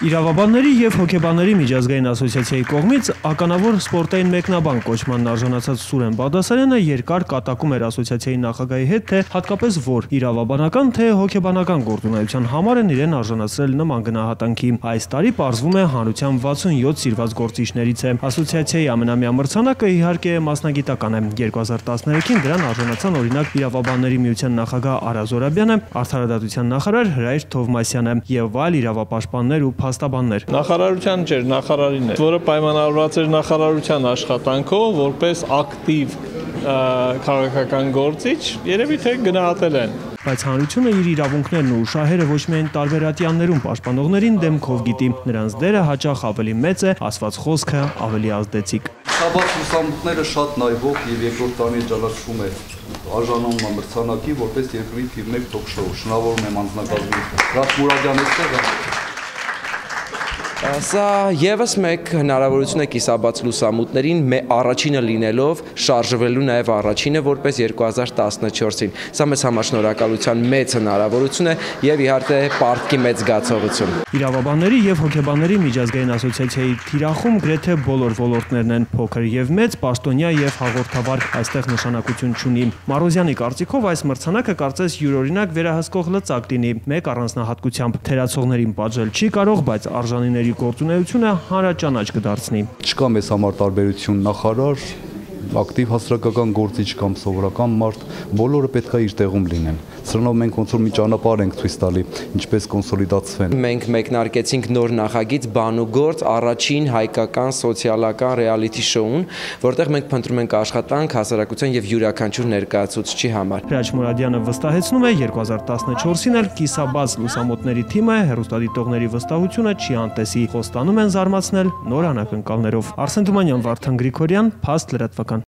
Իրավաբանների և հոգեբանների միջազգային ասոցիացիայի կողմից ականավոր սպորտային մեկնաբան կոչմանն արժանացած Սուրեն Բաղդասարյանը երկար կատակում էր ասոցիացիայի նախագահի հետ, թե հատկապես որ իրավաբանական, թե հոգեբանական գործունեության համար են իրեն արժանացրել նման գնահատանքի։ Այս տարի պարզվում է հանրության 67 սիրված գործիչներից է։ Ասոցիացիայի ամենամյա մրցանակը իհարկե մասնագիտական է։ 2013-ին դրան արժանացան օրինակ Իրավաբանների միության նախագահ Արա Զորաբյանը, Արդարադատության նախարար Հրայր Թովմասյանը և այլ իրավապաշտպաններ ու փաստաբաններ։ Նախարարության չէր, նախարարին է, որը պայմանավորված էր նախարարության աշխատանքով, որպես ակտիվ քաղաքական գործիչ, երևի թե գնահատել են։ Բայց հանրությունը իր իրավունքներն ու շահերը ոչ միայն տարբեր ատյաններում պաշտպանողներին դեմքով գիտի, նրանց դերը հաճախ ավելի մեծ է, ասված խոսքը ավելի ազդեցիկ։ Շաբաթ լուսամուտները շատ նայվող եւ երկրորդ տարին ճանաչվում է արժանանում մրցանակի որպես երկրի թիվ 1 թոք-շոու։ Շնորհավորում եմ անձնակազմին Ռաֆ Մուրադյան այստեղ է։ Սա եւս մեկ հնարավորություն է կիսաբաց լուսամուտներին առաջինը լինելով շարժվելու նաև առաջինը որպես 2014-ին։ Սա մեծ համաշնորհակալության մեծ հնարավորություն է եւ իհարկե պարտքի մեծ զգացողություն։ Իրավաբանների եւ հոգեբանների միջազգային ասոցիացիայի թիրախում գրեթե բոլոր ոլորտներն են, փոքր եւ մեծ, պաշտոնյա եւ հաղորդավար, այստեղ նշանակություն չունի։ Մարոզյանի կարծիքով այս մրցանակը կարծես յուրօրինակ վերահսկող լծակ լինի, մեկ առանձնահատկությամբ թերացողներին պատժել չի կարող, բայց արժանիների գործունեությունը հանրաճանաչ կդարձնի։ Չկա մեզ համար տարբերություն նախարար, ակտիվ հասարակական գործիչ կամ սովորական մարդ, բոլորը պետք է իր տեղում լինեն։ Սրանով մենք ոնց որ մի ճանապարհ ենք ցույց տալի, ինչպես կոնսոլիդացվեն։ Մենք մեկնարկեցինք նոր նախագիծ «Բան ու գործ» առաջին հայկական սոցիալական ռեալիթի շոուն, որտեղ մենք փնտրում ենք աշխատանք հասարակության եւ յուրաքանչյուր ներկայացուցչի համար։ Հրաչ Մուրադյանը վստահեցնում է 2014-ին էլ կիսաբաց լուսամուտների թիմը հեռուստադիտողների վստահությունը չի անտեսի, խոստանում են զարմացնել նոր անակնկալներով։ Արսեն Թումանյան, Վարդան Գրիգորյան, Փաստ լրատվական։